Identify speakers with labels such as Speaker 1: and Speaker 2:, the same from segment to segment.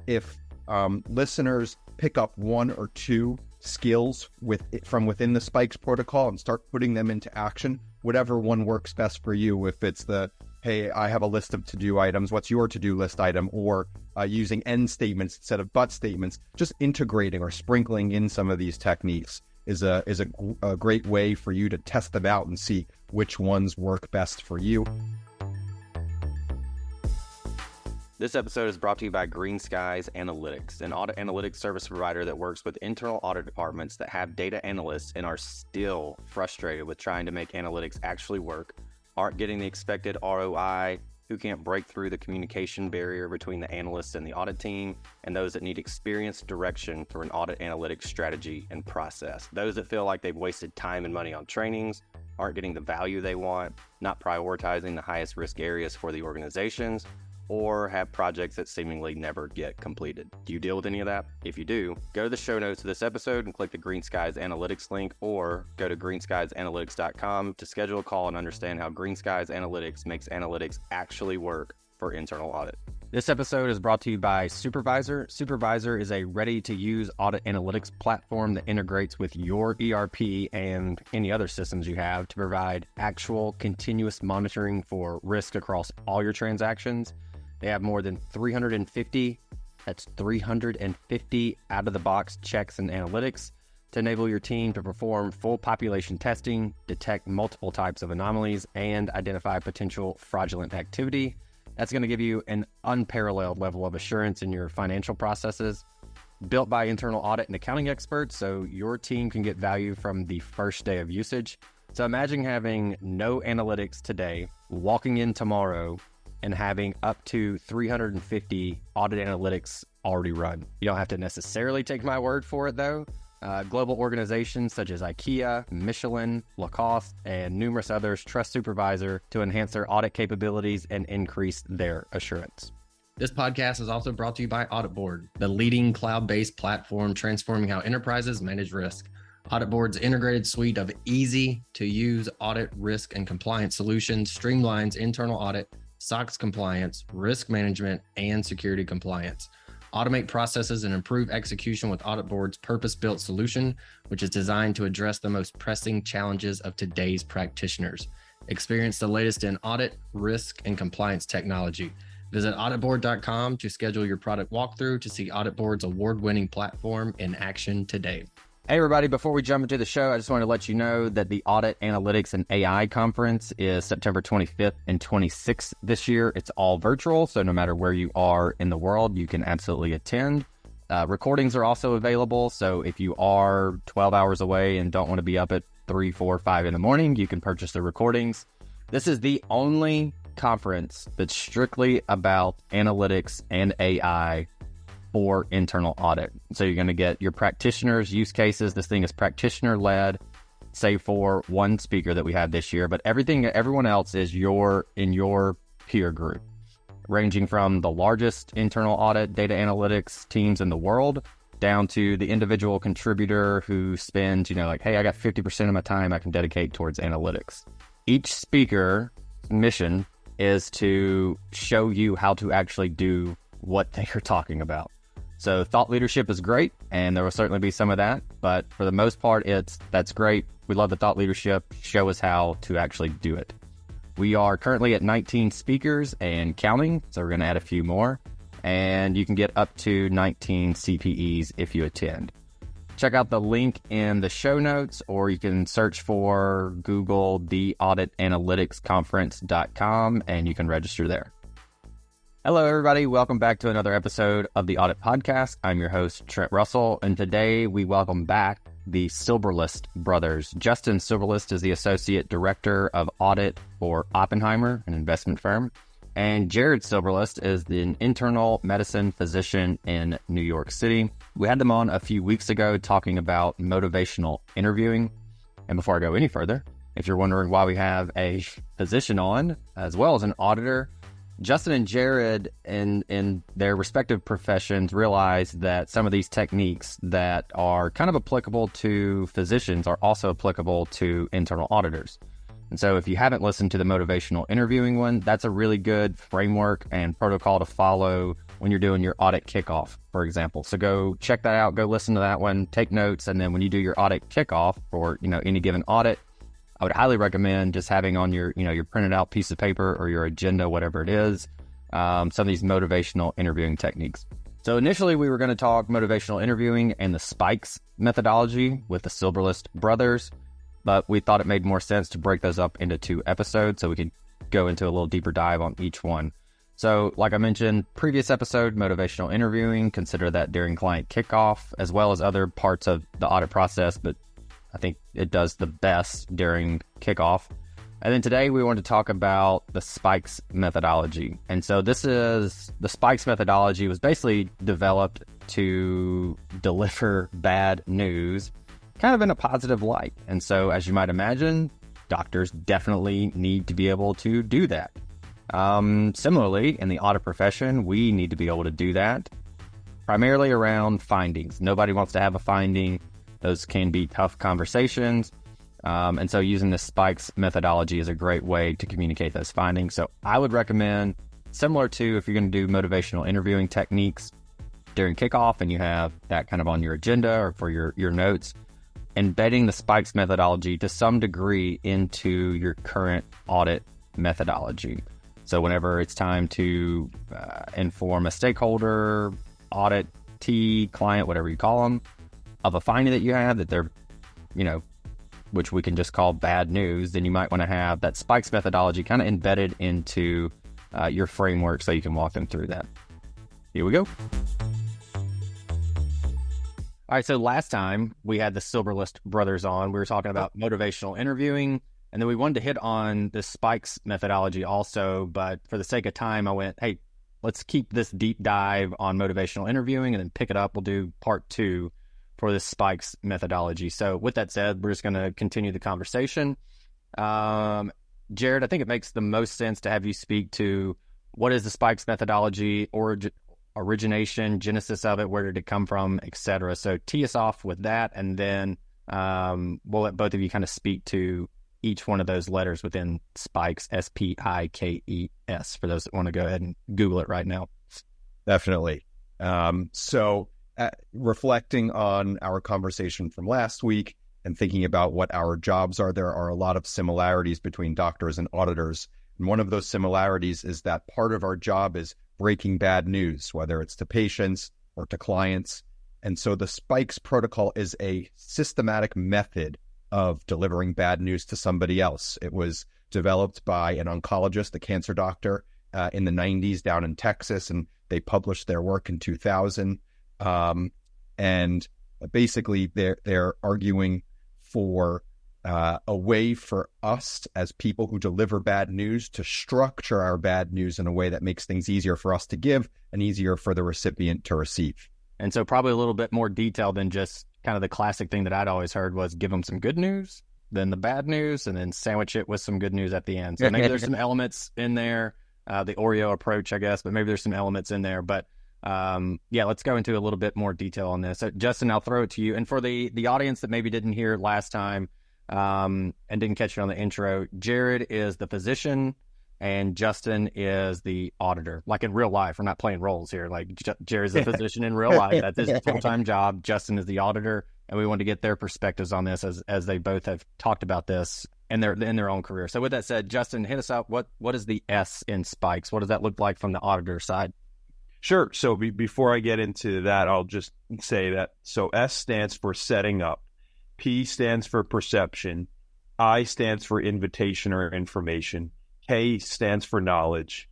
Speaker 1: if listeners pick up one or two skills from within the Spikes protocol and start putting them into action, whatever one works best for you. If it's the, hey, I have a list of to-do items, what's your to-do list item? Or using end statements instead of but statements, just integrating or sprinkling in some of these techniques is a great way for you to test them out and see which ones work best for you.
Speaker 2: This episode is brought to you by Green Skies Analytics, an audit analytics service provider that works with internal audit departments that have data analysts and are still frustrated with trying to make analytics actually work, aren't getting the expected ROI, who can't break through the communication barrier between the analysts and the audit team, and those that need experienced direction for an audit analytics strategy and process. Those that feel like they've wasted time and money on trainings, aren't getting the value they want, not prioritizing the highest risk areas for the organizations, or have projects that seemingly never get completed. Do you deal with any of that? If you do, go to the show notes of this episode and click the Green Skies Analytics link, or go to greenskiesanalytics.com to schedule a call and understand how Green Skies Analytics makes analytics actually work for internal audit. This episode is brought to you by Supervisor. Supervisor is a ready-to-use audit analytics platform that integrates with your ERP and any other systems you have to provide actual continuous monitoring for risk across all your transactions. They have more than 350 out-of-the-box checks and analytics to enable your team to perform full population testing, detect multiple types of anomalies, and identify potential fraudulent activity. That's going to give you an unparalleled level of assurance in your financial processes. Built by internal audit and accounting experts, so your team can get value from the first day of usage. So imagine having no analytics today, walking in tomorrow, and having up to 350 audit analytics already run. You don't have to necessarily take my word for it, though. Global organizations such as IKEA, Michelin, Lacoste, and numerous others trust Supervisor to enhance their audit capabilities and increase their assurance.
Speaker 3: This podcast is also brought to you by Audit Board, the leading cloud-based platform transforming how enterprises manage risk. Audit Board's integrated suite of easy-to-use audit, risk, and compliance solutions streamlines internal audit, SOX compliance, risk management, and security compliance. Automate processes and improve execution with Audit Board's purpose-built solution, which is designed to address the most pressing challenges of today's practitioners. Experience the latest in audit, risk, and compliance technology. Visit auditboard.com to schedule your product walkthrough to see Audit Board's award-winning platform in action today.
Speaker 2: Hey everybody, before we jump into the show, I just want to let you know that the Audit Analytics and AI Conference is September 25th and 26th this year. It's all virtual, so no matter where you are in the world, you can absolutely attend. Recordings are also available, so if you are 12 hours away and don't want to be up at 3, 4, 5 in the morning, you can purchase the recordings. This is the only conference that's strictly about analytics and AI for internal audit. So you're going to get your practitioners' use cases. This thing is practitioner-led, save for one speaker that we had this year, but everyone else is in your peer group, ranging from the largest internal audit data analytics teams in the world down to the individual contributor who spends, like, hey, I got 50% of my time I can dedicate towards analytics. Each speaker's mission is to show you how to actually do what they are talking about. So thought leadership is great, and there will certainly be some of that, but for the most part, that's great. We love the thought leadership. Show us how to actually do it. We are currently at 19 speakers and counting, so we're going to add a few more, and you can get up to 19 CPEs if you attend. Check out the link in the show notes, or you can search for Google theauditanalyticsconference.com, and you can register there. Hello, everybody. Welcome back to another episode of the Audit Podcast. I'm your host, Trent Russell, and today we welcome back the Silberlust brothers. Justin Silberlust is the Associate Director of Audit for Oppenheimer, an investment firm, and Jared Silberlust is an internal medicine physician in New York City. We had them on a few weeks ago talking about motivational interviewing. And before I go any further, if you're wondering why we have a physician on, as well as an auditor, Justin and Jared in their respective professions realized that some of these techniques that are kind of applicable to physicians are also applicable to internal auditors. And so if you haven't listened to the motivational interviewing one, that's a really good framework and protocol to follow when you're doing your audit kickoff, for example. So go check that out, go listen to that one, take notes, and then when you do your audit kickoff for, any given audit, I would highly recommend just having on your, your printed out piece of paper or your agenda, whatever it is, some of these motivational interviewing techniques. So initially we were going to talk motivational interviewing and the SPIKES methodology with the Silberlust brothers, but we thought it made more sense to break those up into 2 episodes so we could go into a little deeper dive on each one. So like I mentioned, previous episode, motivational interviewing, consider that during client kickoff, as well as other parts of the audit process, but I think it does the best during kickoff. And then today we want to talk about the SPIKES methodology. And so the SPIKES methodology was basically developed to deliver bad news kind of in a positive light. And so as you might imagine, doctors definitely need to be able to do that. Similarly, in the audit profession, we need to be able to do that primarily around findings. Nobody wants to have a finding. Those can be tough conversations. And so using the SPIKES methodology is a great way to communicate those findings. So I would recommend, similar to if you're going to do motivational interviewing techniques during kickoff and you have that kind of on your agenda or for your notes, embedding the SPIKES methodology to some degree into your current audit methodology. So whenever it's time to inform a stakeholder, auditee, client, whatever you call them, of a finding that you have that they're, which we can just call bad news, then you might want to have that SPIKES methodology kind of embedded into your framework so you can walk them through that. Here we go. All right, so last time we had the Silberlust brothers on, we were talking about motivational interviewing, and then we wanted to hit on the SPIKES methodology also, but for the sake of time, I went, hey, let's keep this deep dive on motivational interviewing and then pick it up. We'll do part 2 for this SPIKES methodology. So with that said, we're just going to continue the conversation. Jared, I think it makes the most sense to have you speak to what is the SPIKES methodology, origination, genesis of it, where did it come from, etc. So tee us off with that, and then we'll let both of you kind of speak to each one of those letters within SPIKES, SPIKES, for those that want to go ahead and Google it right now.
Speaker 1: Definitely. Reflecting on our conversation from last week and thinking about what our jobs are, there are a lot of similarities between doctors and auditors. And one of those similarities is that part of our job is breaking bad news, whether it's to patients or to clients. And so the SPIKES protocol is a systematic method of delivering bad news to somebody else. It was developed by an oncologist, a cancer doctor, in the 90s down in Texas, and they published their work in 2000. And basically they're arguing for a way for us as people who deliver bad news to structure our bad news in a way that makes things easier for us to give and easier for the recipient to receive.
Speaker 2: And so probably a little bit more detailed than just kind of the classic thing that I'd always heard was give them some good news, then the bad news, and then sandwich it with some good news at the end. So maybe there's some elements in there, the Oreo approach, I guess, but maybe there's some elements in there. But let's go into a little bit more detail on this. So, Justin, I'll throw it to you. And for the audience that maybe didn't hear last time and didn't catch it on the intro, Jared is the physician and Justin is the auditor. Like in real life, we're not playing roles here. Like Jared's the physician in real life. That's his full-time job. Justin is the auditor. And we want to get their perspectives on this as they both have talked about this in their own career. So with that said, Justin, hit us up. What is the S in SPIKES? What does that look like from the auditor side?
Speaker 4: Sure. So before I get into that, I'll just say that. So S stands for setting up. P stands for perception. I stands for invitation or information. K stands for knowledge.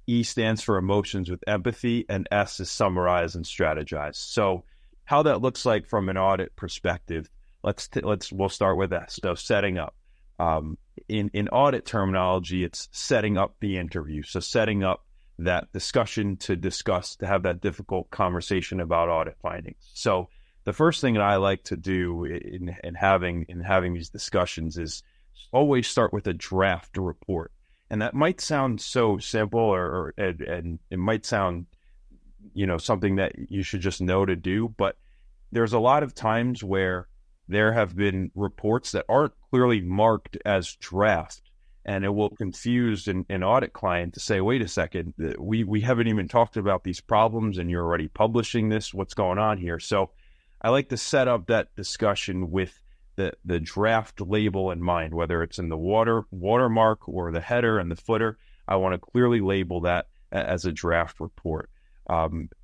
Speaker 4: E stands for emotions with empathy. And S is summarize and strategize. So how that looks like from an audit perspective, we'll start with S. So setting up. In audit terminology, it's setting up the interview. So setting up that discussion to have that difficult conversation about audit findings. So the first thing that I like to do in having these discussions is always start with a draft report. And that might sound so simple and it might sound, something that you should just know to do, but there's a lot of times where there have been reports that aren't clearly marked as draft. And it will confuse an audit client to say, wait a second, we haven't even talked about these problems and you're already publishing this. What's going on here? So I like to set up that discussion with the draft label in mind, whether it's in the watermark or the header and the footer. I want to clearly label that as a draft report.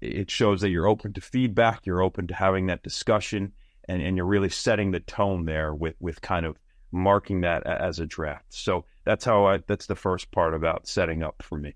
Speaker 4: It shows that you're open to feedback, you're open to having that discussion, and you're really setting the tone there with kind of marking that as a draft. So that's the first part about setting up for me.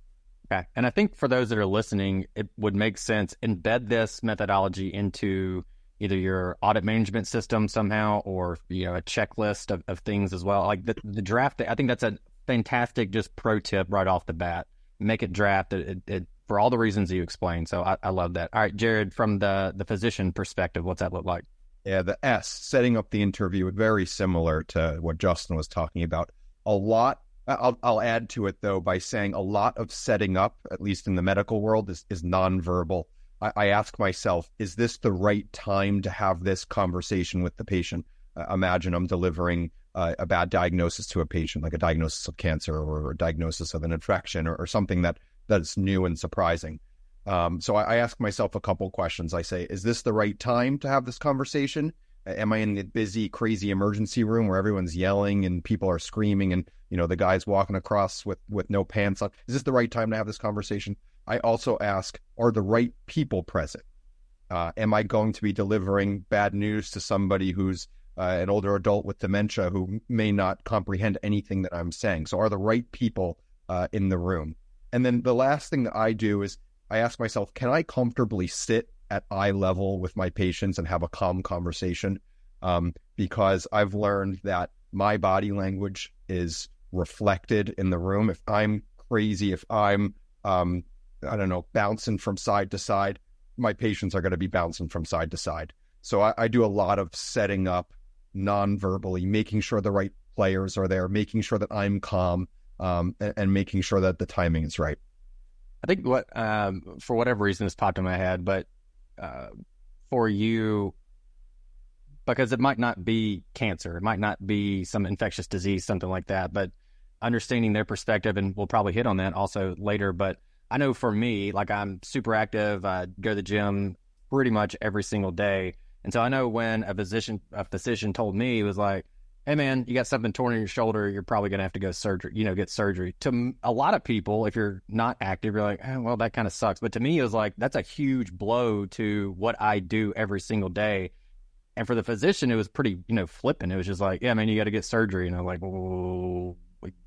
Speaker 2: Okay. And I think for those that are listening, it would make sense, embed this methodology into either your audit management system somehow, or, a checklist of things as well. Like the draft, I think that's a fantastic just pro tip right off the bat. Make it draft it for all the reasons you explained. So I love that. All right, Jared, from the physician perspective, what's that look like?
Speaker 1: Yeah, the S, setting up the interview, very similar to what Justin was talking about. I'll add to it, though, by saying a lot of setting up, at least in the medical world, is nonverbal. I ask myself, is this the right time to have this conversation with the patient? Imagine I'm delivering a bad diagnosis to a patient, like a diagnosis of cancer or a diagnosis of an infection or something that's new and surprising. So I ask myself a couple questions. I say, is this the right time to have this conversation? Am I in the busy, crazy emergency room where everyone's yelling and people are screaming and, the guy's walking across with no pants on? Is this the right time to have this conversation? I also ask, are the right people present? Am I going to be delivering bad news to somebody who's an older adult with dementia who may not comprehend anything that I'm saying? So are the right people in the room? And then the last thing that I do is I ask myself, can I comfortably sit at eye level with my patients and have a calm conversation? Because I've learned that my body language is reflected in the room. If I'm crazy, if I'm, bouncing from side to side, my patients are going to be bouncing from side to side. So I do a lot of setting up non-verbally, making sure the right players are there, making sure that I'm calm, and making sure that the timing is right.
Speaker 2: I think for whatever reason, this popped in my head, but for you, because it might not be cancer, it might not be some infectious disease, something like that, but understanding their perspective, and we'll probably hit on that also later, but I know for me, like I'm super active, I go to the gym pretty much every single day, and so I know when a physician told me, it was like, hey man, you got something torn in your shoulder, you're probably going to have to go get surgery. To a lot of people, if you're not active, you're like, oh, well, that kind of sucks. But to me, it was like, that's a huge blow to what I do every single day. And for the physician, it was pretty, flippant. It was just like, yeah, man, you got to get surgery. And I'm like, whoa,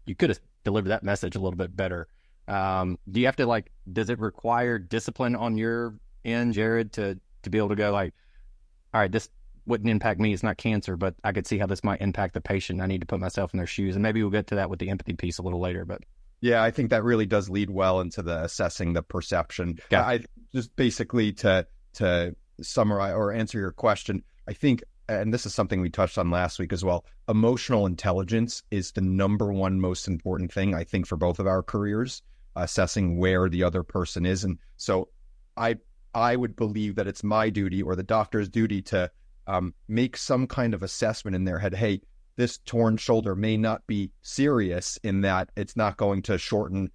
Speaker 2: you could have delivered that message a little bit better. Do you have to does it require discipline on your end, Jared, to be able to go like, all right, this wouldn't impact me, it's not cancer, but I could see how this might impact the patient. I need to put myself in their shoes. And maybe we'll get to that with the empathy piece a little later. But
Speaker 1: yeah, I think that really does lead well into the assessing the perception. I just basically to summarize or answer your question, I think, and this is something we touched on last week as well, emotional intelligence is the number one most important thing, I think, for both of our careers, assessing where the other person is. And so I would believe that it's my duty or the doctor's duty to make some kind of assessment in their head. Hey, this torn shoulder may not be serious in that it's not going to shorten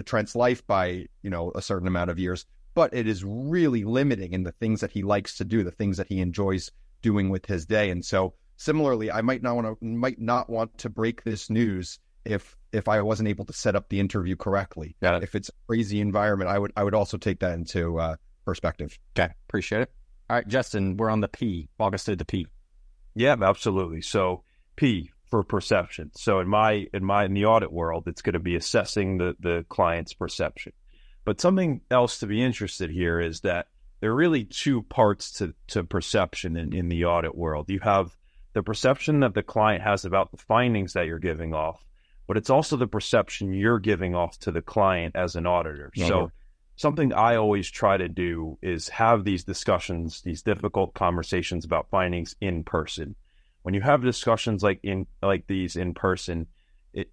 Speaker 1: Trent's life by, a certain amount of years, but it is really limiting in the things that he likes to do, the things that he enjoys doing with his day. And so similarly, I might not want to break this news if I wasn't able to set up the interview correctly. If it's a crazy environment, I would also take that into perspective.
Speaker 2: Okay, appreciate it. All right, Justin, we're on the P. Walk us through the P.
Speaker 4: Yeah, absolutely. So P for perception. So in the audit world, it's going to be assessing the client's perception. But something else to be interested here is that there are really two parts to perception in the audit world. You have the perception that the client has about the findings that you're giving off, but it's also the perception you're giving off to the client as an auditor. Mm-hmm. So something I always try to do is have these discussions, these difficult conversations about findings in person. When you have discussions like these in person,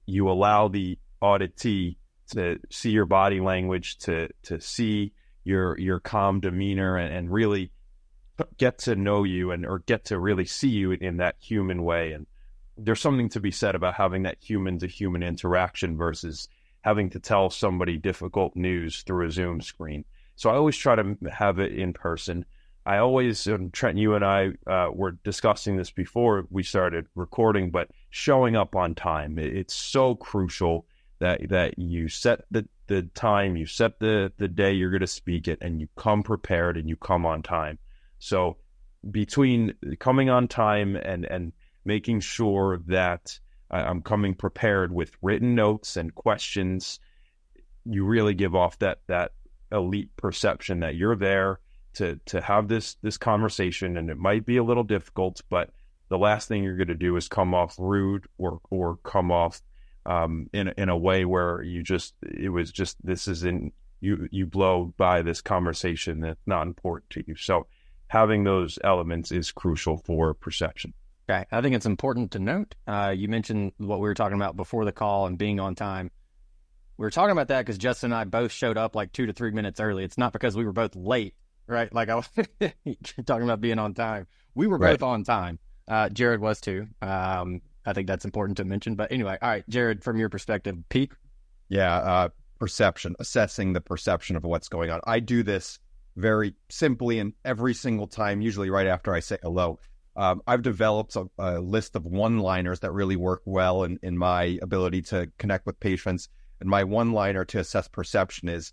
Speaker 4: you allow the auditee to see your body language, to see your calm demeanor, and really get to know you or get to really see you in that human way. And there's something to be said about having that human to human interaction versus having to tell somebody difficult news through a Zoom screen. So I always try to have it in person. I always, Trent, you and I were discussing this before we started recording, but showing up on time, it's so crucial that you set the time, you set the day you're going to speak it, and you come prepared and you come on time. So between coming on time and making sure that I'm coming prepared with written notes and questions, you really give off that elite perception that you're there to have this conversation, and it might be a little difficult, but the last thing you're going to do is come off rude or come off in a way where you blow by this conversation that's not important to you. So having those elements is crucial for perception.
Speaker 2: Okay. I think it's important to note, you mentioned what we were talking about before the call and being on time. We were talking about that because Justin and I both showed up like 2 to 3 minutes early. It's not because we were both late, right? Like I was talking about being on time. We were both on time. Jared was too. I think that's important to mention. But anyway, all right, Jared, from your perspective, Pete?
Speaker 1: Yeah, perception, assessing the perception of what's going on. I do this very simply, and every single time, usually right after I say hello. I've developed a list of one-liners that really work well in my ability to connect with patients. And my one-liner to assess perception is,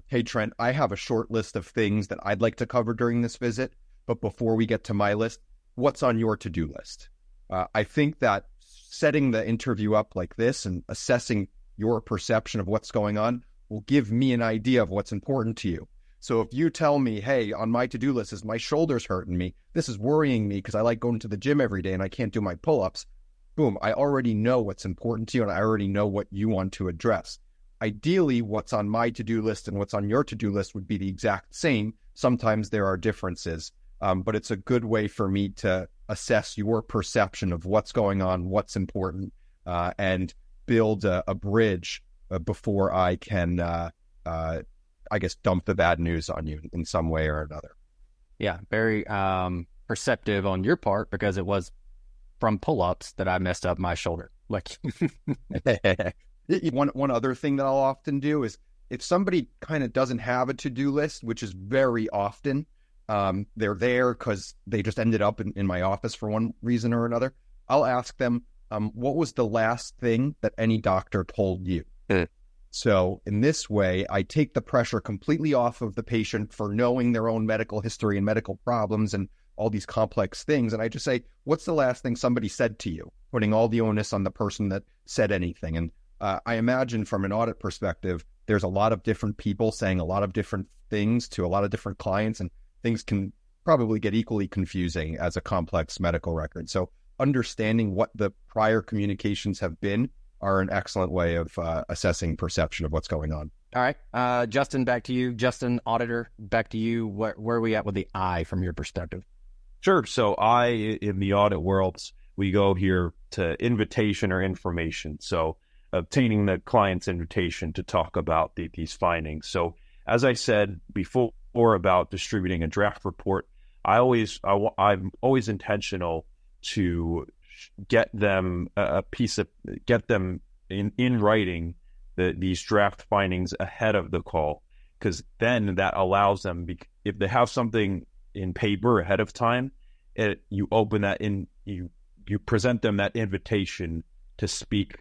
Speaker 1: hey, Trent, I have a short list of things that I'd like to cover during this visit. But before we get to my list, what's on your to-do list? I think that setting the interview up like this and assessing your perception of what's going on will give me an idea of what's important to you. So if you tell me, hey, on my to-do list is my shoulders hurting me, this is worrying me because I like going to the gym every day and I can't do my pull-ups, boom, I already know what's important to you and I already know what you want to address. Ideally, what's on my to-do list and what's on your to-do list would be the exact same. Sometimes there are differences, but it's a good way for me to assess your perception of what's going on, what's important, and build a bridge before I can I guess, dump the bad news on you in some way or another.
Speaker 2: Yeah, very perceptive on your part, because it was from pull-ups that I messed up my shoulder. Like,
Speaker 1: one other thing that I'll often do is if somebody kind of doesn't have a to-do list, which is very often, they're there because they just ended up in my office for one reason or another, I'll ask them, what was the last thing that any doctor told you? So in this way, I take the pressure completely off of the patient for knowing their own medical history and medical problems and all these complex things. And I just say, what's the last thing somebody said to you? Putting all the onus on the person that said anything. And I imagine from an audit perspective, there's a lot of different people saying a lot of different things to a lot of different clients, and things can probably get equally confusing as a complex medical record. So understanding what the prior communications have been are an excellent way of assessing perception of what's going on.
Speaker 2: All right. Justin, back to you. Justin, auditor, back to you. Where are we at with the I from your perspective?
Speaker 4: Sure. So I, in the audit world, we go here to invitation or information. So obtaining the client's invitation to talk about these findings. So as I said before about distributing a draft report, I'm always intentional to get them get them in writing these draft findings ahead of the call, because then that allows them, if they have something in paper ahead of time, you open that in, you present them that invitation to speak,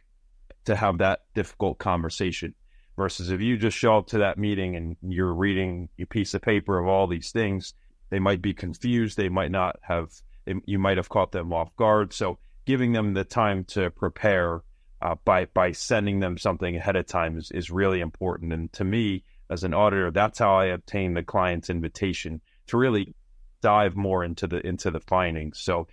Speaker 4: to have that difficult conversation, versus if you just show up to that meeting and you're reading a piece of paper of all these things, they might be confused, they might not have, you might have caught them off guard. So giving them the time to prepare by sending them something ahead of time is really important. And to me, as an auditor, that's how I obtain the client's invitation to really dive more into the findings. So,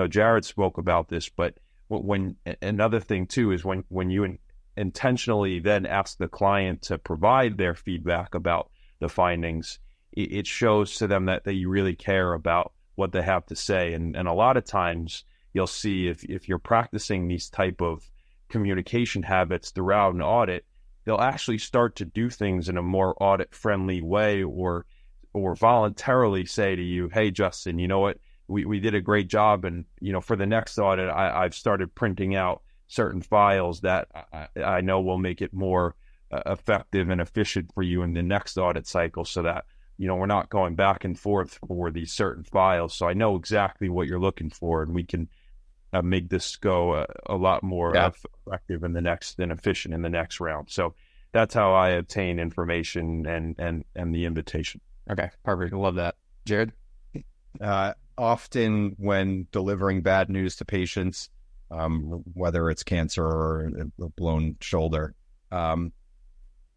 Speaker 4: Jared spoke about this, but when another thing too is when you intentionally then ask the client to provide their feedback about the findings, it shows to them that you really care about what they have to say. And a lot of times you'll see if you're practicing these type of communication habits throughout an audit, they'll actually start to do things in a more audit friendly way, or voluntarily say to you, hey, Justin, you know what? we did a great job. And, for the next audit, I've started printing out certain files that I know will make it more effective and efficient for you in the next audit cycle, so that, we're not going back and forth for these certain files. So I know exactly what you're looking for, and we can make this go a lot more effective in the next and efficient in the next round. So that's how I obtain information and the invitation.
Speaker 2: Okay, perfect. I love that. Jared?
Speaker 1: Often when delivering bad news to patients, whether it's cancer or a blown shoulder,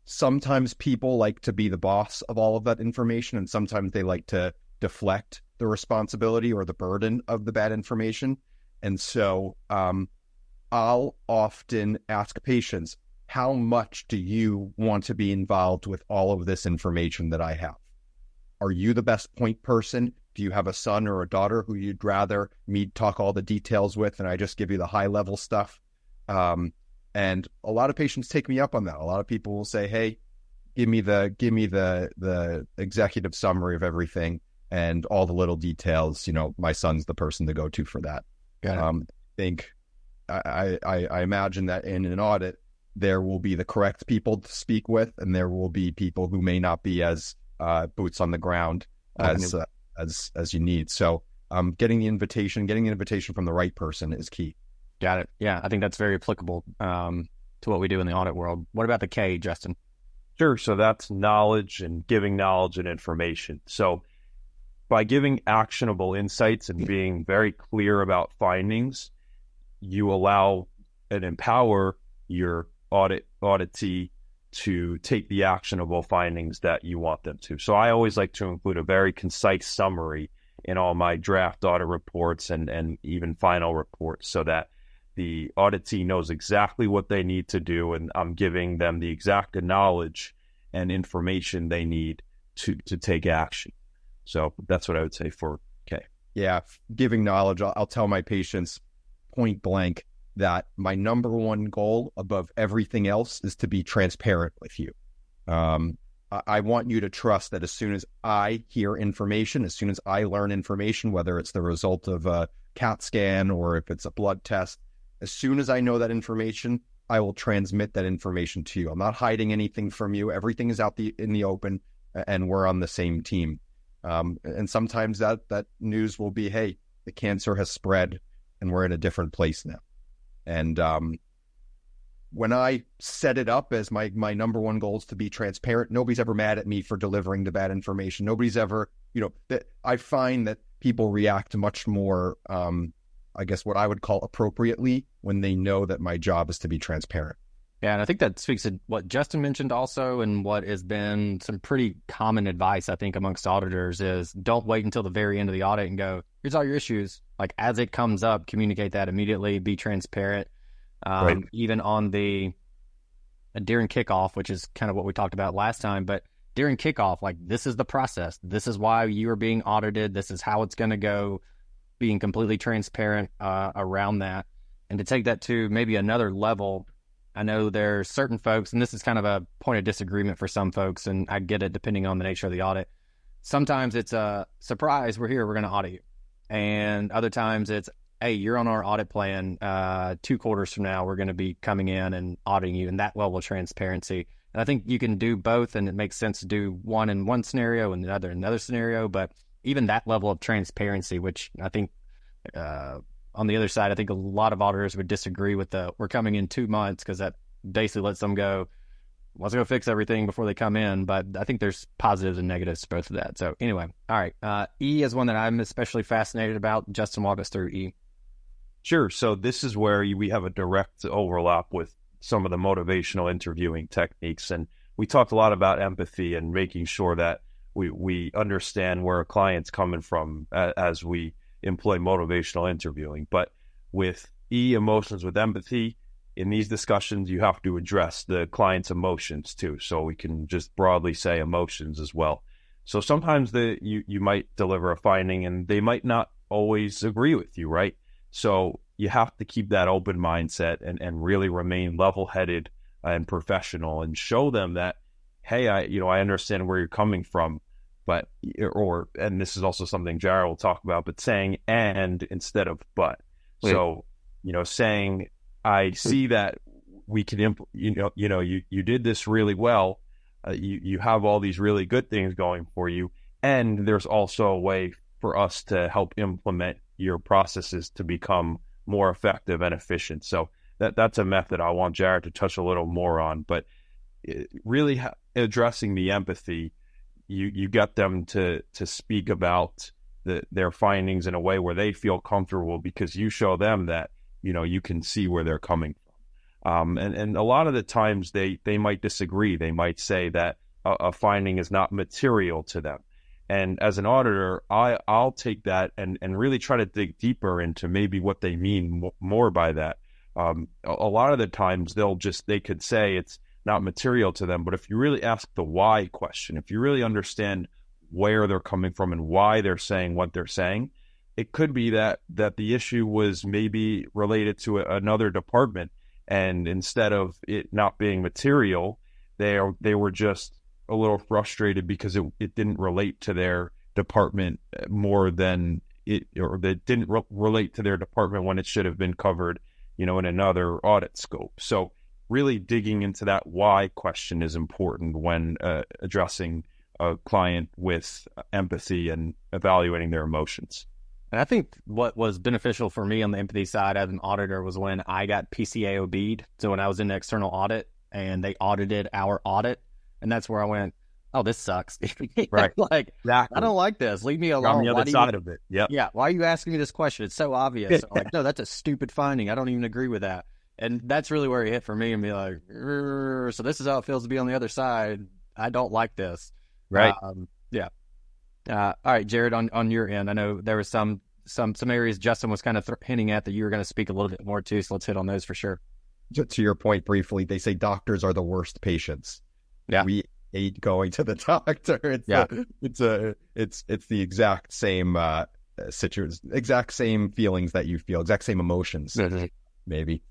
Speaker 1: sometimes people like to be the boss of all of that information, and sometimes they like to deflect the responsibility or the burden of the bad information. And so I'll often ask patients, how much do you want to be involved with all of this information that I have? Are you the best point person? Do you have a son or a daughter who you'd rather me talk all the details with and I just give you the high level stuff? And a lot of patients take me up on that. A lot of people will say, hey, give me the executive summary of everything and all the little details. My son's the person to go to for that. I imagine that in an audit, there will be the correct people to speak with, and there will be people who may not be as boots on the ground as you need. So getting the invitation from the right person is key.
Speaker 2: Got it. Yeah, I think that's very applicable to what we do in the audit world. What about the K, Justin?
Speaker 4: Sure. So that's knowledge and giving knowledge and information. So by giving actionable insights and being very clear about findings, you allow and empower your auditee to take the actionable findings that you want them to. So I always like to include a very concise summary in all my draft audit reports and even final reports, so that the auditee knows exactly what they need to do, and I'm giving them the exact knowledge and information they need to take action. So that's what I would say for K.
Speaker 1: Yeah, giving knowledge. I'll tell my patients point blank that my number one goal above everything else is to be transparent with you. I want you to trust that as soon as I hear information, as soon as I learn information, whether it's the result of a CAT scan or if it's a blood test, as soon as I know that information, I will transmit that information to you. I'm not hiding anything from you. Everything is out in the open, and we're on the same team. And sometimes that news will be, hey, the cancer has spread and we're in a different place now. And when I set it up as my number one goal is to be transparent, nobody's ever mad at me for delivering the bad information. Nobody's ever, that I find that people react much more, I guess what I would call appropriately, when they know that my job is to be transparent.
Speaker 2: Yeah, and I think that speaks to what Justin mentioned also, and what has been some pretty common advice, I think, amongst auditors is don't wait until the very end of the audit and go, here's all your issues. Like, as it comes up, communicate that immediately, be transparent.
Speaker 4: Right.
Speaker 2: Even on during kickoff, which is kind of what we talked about last time, but during kickoff, like, this is the process. This is why you are being audited. This is how it's going to go, being completely transparent around that. And to take that to maybe another level, I know there are certain folks, and this is kind of a point of disagreement for some folks, and I get it depending on the nature of the audit. Sometimes it's a surprise, we're here, we're going to audit you. And other times it's, hey, you're on our audit plan. 2 quarters from now, we're going to be coming in and auditing you, and that level of transparency. And I think you can do both, and it makes sense to do one in one scenario and the other in another scenario. But even that level of transparency, which I think on the other side, I think a lot of auditors would disagree with we're coming in 2 months, because that basically lets them go, let's go fix everything before they come in. But I think there's positives and negatives to both of that. So anyway, all right. E is one that I'm especially fascinated about. Justin, walk us through E.
Speaker 4: Sure. So this is where we have a direct overlap with some of the motivational interviewing techniques. And we talked a lot about empathy and making sure that we understand where a client's coming from as we employ motivational interviewing. But with E, emotions with empathy, in these discussions, you have to address the client's emotions too. So we can just broadly say emotions as well. So sometimes you might deliver a finding and they might not always agree with you, right? So you have to keep that open mindset and really remain level-headed and professional, and show them that, hey, I understand where you're coming from, but, and this is also something Jared will talk about, but saying and instead of but.
Speaker 2: Wait.
Speaker 4: So, saying, I see that we can, you did this really well. You have all these really good things going for you. And there's also a way for us to help implement your processes to become more effective and efficient. So that's a method I want Jared to touch a little more on. But really addressing the empathy, you get them to speak about their findings in a way where they feel comfortable, because you show them that, you can see where they're coming from. And a lot of the times they might disagree. They might say that a finding is not material to them. And as an auditor, I'll take that and really try to dig deeper into maybe what they mean more by that. A lot of the times they could say it's not material to them, but if you really ask the why question, if you really understand where they're coming from and why they're saying what they're saying, it could be that the issue was maybe related to another department, and instead of it not being material, they were just a little frustrated because it didn't relate to their department more than it, or that didn't relate to their department when it should have been covered, in another audit scope. So really digging into that why question is important when addressing a client with empathy and evaluating their emotions.
Speaker 2: And I think what was beneficial for me on the empathy side as an auditor was when I got PCAOB'd. So when I was in the external audit and they audited our audit, and that's where I went, oh, this sucks.
Speaker 4: Right.
Speaker 2: Like, exactly. I don't like this. Leave me alone.
Speaker 4: On the other side of it. Yep.
Speaker 2: Yeah. Why are you asking me this question? It's so obvious. I'm like, no, that's a stupid finding. I don't even agree with that. And that's really where it hit for me, and be like, so this is how it feels to be on the other side. I don't like this.
Speaker 4: Right.
Speaker 2: Yeah. All right, Jared, on your end, I know there was some areas Justin was kind of hinting at that you were going to speak a little bit more to. So let's hit on those for sure.
Speaker 1: To your point briefly, they say doctors are the worst patients.
Speaker 2: Yeah.
Speaker 1: We hate going to the doctor. It's the exact same situation, exact same feelings that you feel, exact same emotions, maybe.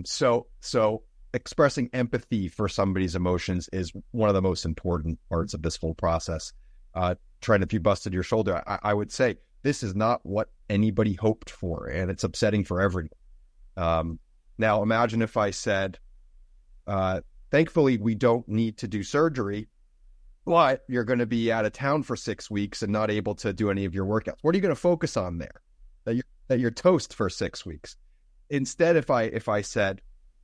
Speaker 1: So expressing empathy for somebody's emotions is one of the most important parts of this whole process. Trent, if you busted your shoulder, I would say this is not what anybody hoped for, and it's upsetting for everyone. Now, imagine if I said, thankfully, we don't need to do surgery, but you're going to be out of town for 6 weeks and not able to do any of your workouts. What are you going to focus on there? That you're toast for 6 weeks. Instead, if I said,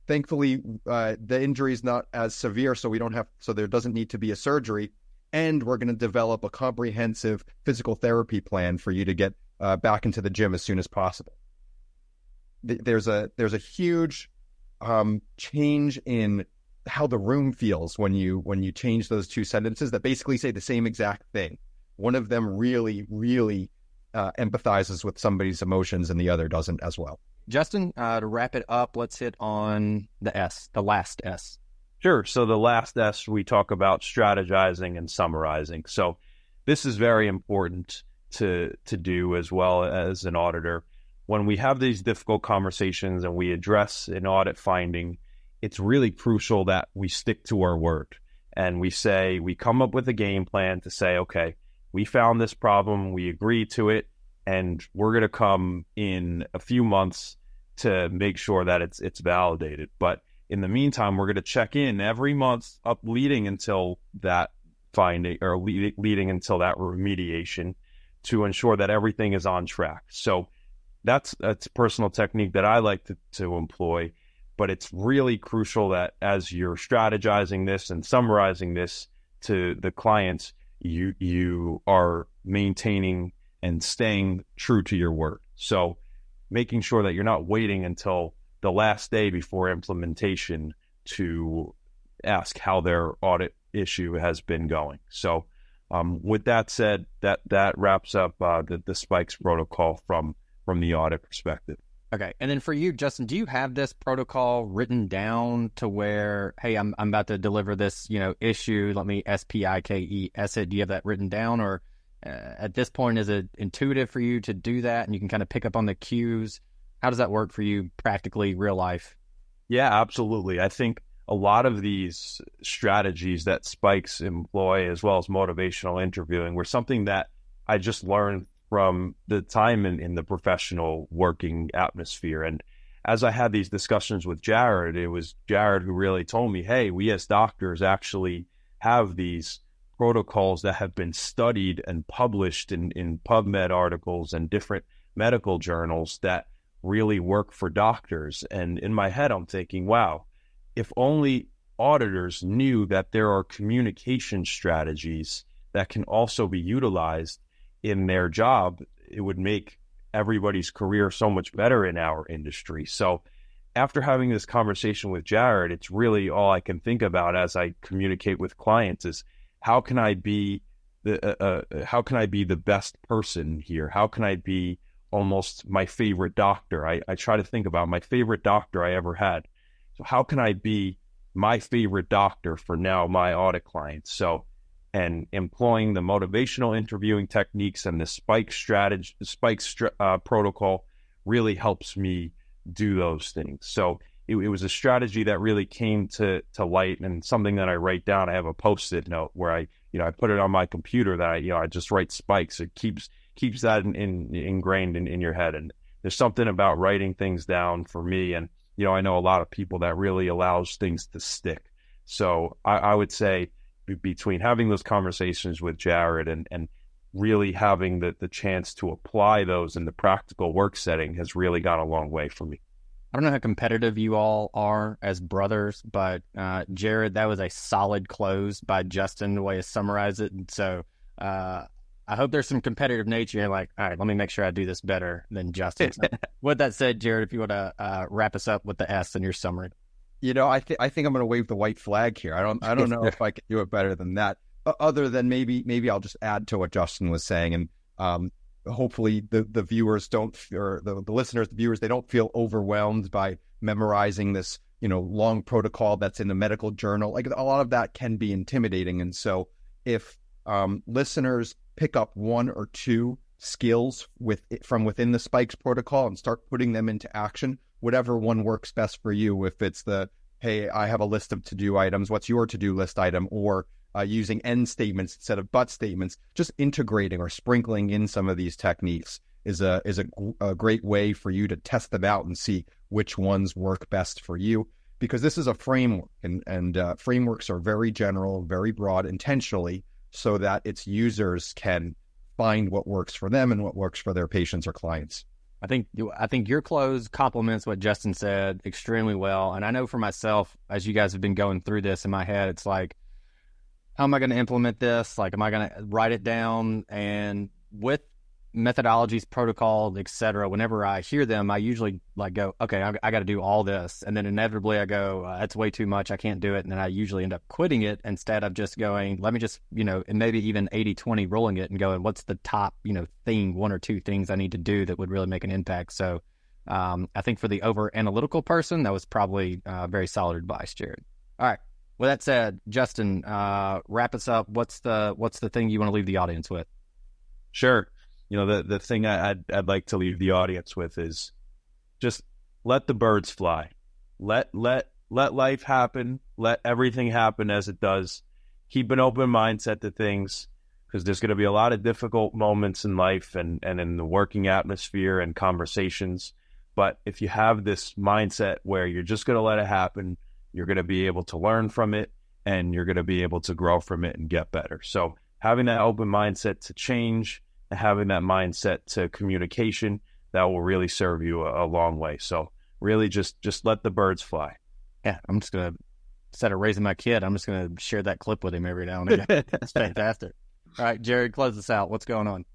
Speaker 1: thankfully, the injury is not as severe, so there doesn't need to be a surgery, and we're going to develop a comprehensive physical therapy plan for you to get back into the gym as soon as possible. There's a huge change in how the room feels when you change those two sentences that basically say the same exact thing. One of them really, really empathizes with somebody's emotions, and the other doesn't as well.
Speaker 2: Justin, to wrap it up, let's hit on the last S.
Speaker 4: Sure. So the last S, we talk about strategizing and summarizing. So this is very important to do as well as an auditor. When we have these difficult conversations and we address an audit finding, it's really crucial that we stick to our word. And we come up with a game plan to say, okay, we found this problem, we agreed to it, and we're going to come in a few months to make sure that it's validated. But in the meantime, we're going to check in every month up leading until that finding, or leading until that remediation, to ensure that everything is on track. So that's a personal technique that I like to employ, but it's really crucial that as you're strategizing this and summarizing this to the clients, you are maintaining and staying true to your word. So making sure that you're not waiting until the last day before implementation to ask how their audit issue has been going. So with that said, that wraps up the spikes protocol from the audit perspective.
Speaker 2: Okay. And then for you, Justin, do you have this protocol written down to where, hey, I'm about to deliver this, issue, let me SPIKES it. Do you have that written down, or at this point, is it intuitive for you to do that and you can kind of pick up on the cues? How does that work for you practically, real life?
Speaker 4: Yeah, absolutely. I think a lot of these strategies that Spikes employ, as well as motivational interviewing, were something that I just learned from the time in the professional working atmosphere. And as I had these discussions with Jared, it was Jared who really told me, hey, we as doctors actually have these protocols that have been studied and published in PubMed articles and different medical journals that really work for doctors. And in my head, I'm thinking, wow, if only auditors knew that there are communication strategies that can also be utilized in their job, it would make everybody's career so much better in our industry. So after having this conversation with Jared, it's really all I can think about as I communicate with clients is how can I be the best person here? How can I be almost my favorite doctor? I try to think about my favorite doctor I ever had. So how can I be my favorite doctor for now my audit clients? So, and employing the motivational interviewing techniques and the protocol really helps me do those things. So it was a strategy that really came to light, and something that I write down. I have a Post-it note where I put it on my computer that I just write Spikes. It keeps that ingrained in your head. And there's something about writing things down for me. And, I know a lot of people that really allows things to stick. So I would say between having those conversations with Jared and really having the chance to apply those in the practical work setting has really gone a long way for me.
Speaker 2: I don't know how competitive you all are as brothers, but Jared, that was a solid close by Justin, the way to summarize it. And so I hope there's some competitive nature. You're like, all right, let me make sure I do this better than Justin. So, with that said, Jared, if you want to wrap us up with the S in your summary.
Speaker 1: I think I'm going to wave the white flag here. I don't know if I can do it better than that. Other than maybe I'll just add to what Justin was saying, and hopefully the viewers don't, or the listeners, the viewers, they don't feel overwhelmed by memorizing this, long protocol that's in a medical journal. Like, a lot of that can be intimidating. And so if listeners pick up one or two skills from within the Spikes protocol and start putting them into action, whatever one works best for you, if it's hey, I have a list of to-do items, what's your to-do list item, or using end statements instead of but statements, just integrating or sprinkling in some of these techniques is a great way for you to test them out and see which ones work best for you. Because this is a framework, and frameworks are very general, very broad, intentionally, so that its users can find what works for them and what works for their patients or clients.
Speaker 2: I think your close complements what Justin said extremely well. And I know for myself, as you guys have been going through this in my head, it's like, how am I going to implement this? Like, am I going to write it down? And with methodologies, protocols, etc., whenever I hear them, I usually go, okay, I got to do all this. And then inevitably I go, that's way too much. I can't do it. And then I usually end up quitting it instead of just going, let me just, and maybe even 80-20 rolling it and going, what's the top, thing, one or two things I need to do that would really make an impact. So I think for the over analytical person, that was probably very solid advice, Jared. All right. With that said, Justin, wrap us up. What's the thing you want to leave the audience with?
Speaker 4: Sure. The thing I'd like to leave the audience with is just let the birds fly. Let life happen. Let everything happen as it does. Keep an open mindset to things, because there's going to be a lot of difficult moments in life and in the working atmosphere and conversations. But if you have this mindset where you're just going to let it happen, you're going to be able to learn from it, and you're going to be able to grow from it and get better. So having that open mindset to change, having that mindset to communication, that will really serve you a long way. So really just let the birds fly.
Speaker 2: Yeah, I'm just going to, instead of raising my kid, I'm just going to share that clip with him every now and again. That's fantastic. All right, Jared, close us out. What's going on?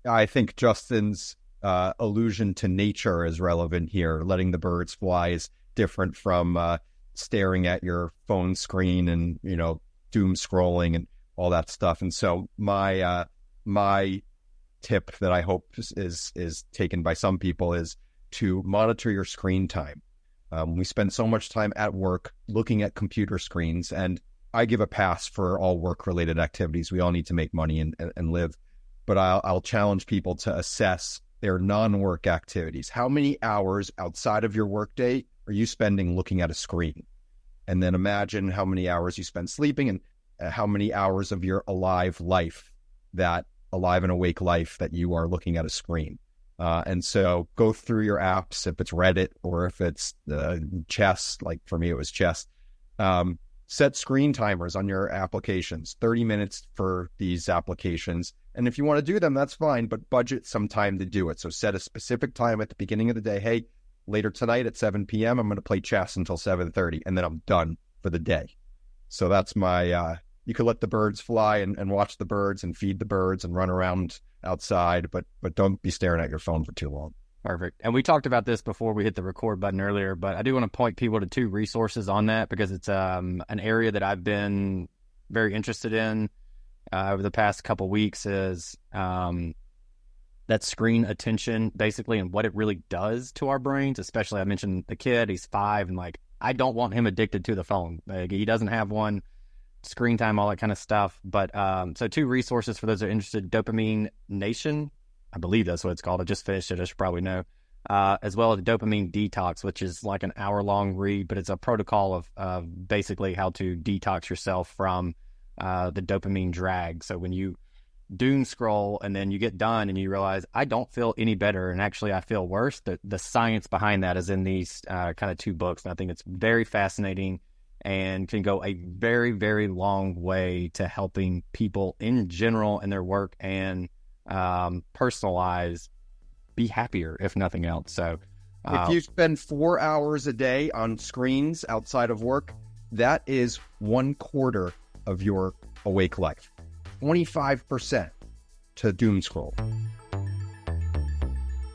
Speaker 1: I think Justin's allusion to nature is relevant here. Letting the birds fly is different from staring at your phone screen and, doom scrolling and all that stuff. And so my tip that I hope is taken by some people is to monitor your screen time. We spend so much time at work looking at computer screens, and I give a pass for all work-related activities. We all need to make money and live, but I'll challenge people to assess their non-work activities. How many hours outside of your workday are you spending looking at a screen? and then imagine how many hours you spend sleeping and how many hours of your alive and awake life that you are looking at a screen. And so go through your apps, if it's Reddit or if it's chess, like for me, it was chess. Set screen timers on your applications, 30 minutes for these applications. And if you want to do them, that's fine, but budget some time to do it. So set a specific time at the beginning of the day. Hey, later tonight at 7 p.m., I'm going to play chess until 7:30, and then I'm done for the day. So that's my, you could let the birds fly and watch the birds and feed the birds and run around outside, but don't be staring at your phone for too long.
Speaker 2: Perfect. And we talked about this before we hit the record button earlier, but I do want to point people to 2 resources on that because it's an area that I've been very interested in over the past couple weeks is that screen attention basically and what it really does to our brains. Especially, I mentioned the kid, he's 5, and like, I don't want him addicted to the phone. Like, he doesn't have one, screen time, all that kind of stuff. But so 2 resources for those that are interested: Dopamine Nation, I believe that's what it's called. I just finished it, I should probably know. As well as Dopamine Detox, which is like an hour-long read, but it's a protocol of basically how to detox yourself from the dopamine drag. So when you doom scroll and then you get done and you realize, I don't feel any better, and actually I feel worse, the science behind that is in these kind of 2 books. And I think it's very fascinating and can go a very, very long way to helping people in general in their work and personal lives be happier, if nothing else. So
Speaker 1: if you spend 4 hours a day on screens outside of work, that is 1/4 of your awake life. 25% to doom scroll.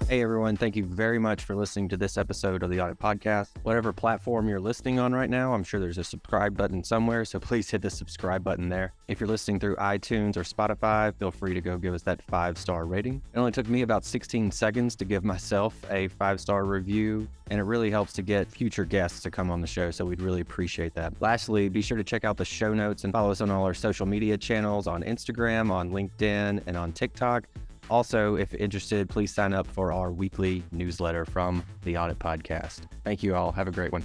Speaker 2: Hey everyone, thank you very much for listening to this episode of the Audit Podcast. Whatever platform you're listening on right now, I'm sure there's a subscribe button somewhere, so please hit the subscribe button there. If you're listening through iTunes or Spotify, feel free to go give us that 5-star rating. It only took me about 16 seconds to give myself a 5-star review, and it really helps to get future guests to come on the show, so we'd really appreciate that. Lastly, be sure to check out the show notes and follow us on all our social media channels on Instagram, on LinkedIn, and on TikTok. Also, if interested, please sign up for our weekly newsletter from the Audit Podcast. Thank you all. Have a great one.